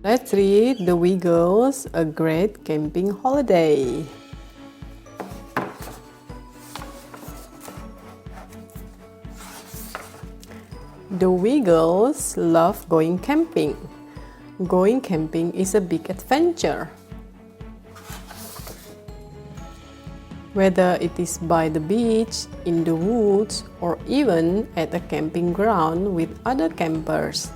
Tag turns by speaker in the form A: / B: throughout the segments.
A: Let's read The Wiggles, A Great Camping Holiday. The Wiggles love going camping. Going camping is a big adventure. Whether it is by the beach, in the woods, or even at a camping ground with other campers,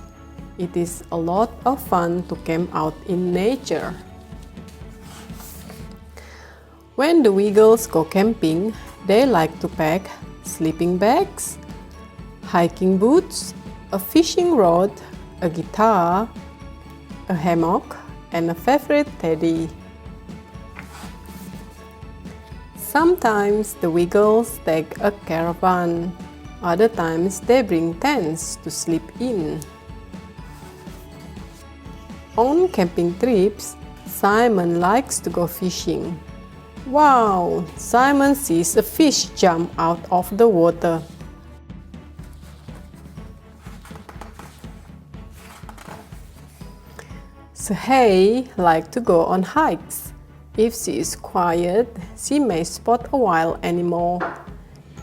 A: it is a lot of fun to camp out in nature. When the Wiggles go camping, they like to pack sleeping bags, hiking boots, a fishing rod, a guitar, a hammock, and a favorite teddy. Sometimes the Wiggles take a caravan, other times they bring tents to sleep in. On camping trips, Simon likes to go fishing. Wow! Simon sees a fish jump out of the water. Sahey likes to go on hikes. If she is quiet, she may spot a wild animal.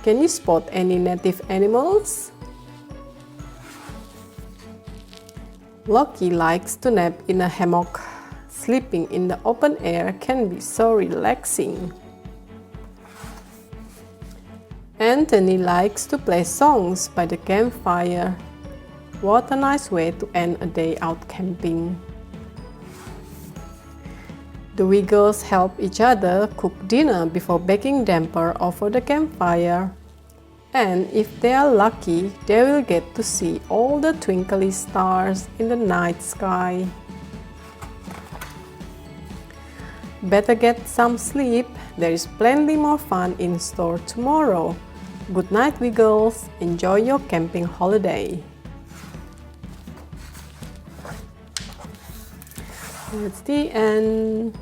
A: Can you spot any native animals? Loki likes to nap in a hammock. Sleeping in the open air can be so relaxing. Anthony likes to play songs by the campfire. What a nice way to end a day out camping. The Wiggles help each other cook dinner before baking damper over the campfire. And if they are lucky, they will get to see all the twinkly stars in the night sky. Better get some sleep, there is plenty more fun in store tomorrow. Good night, Wiggles. Enjoy your camping holiday. That's the end.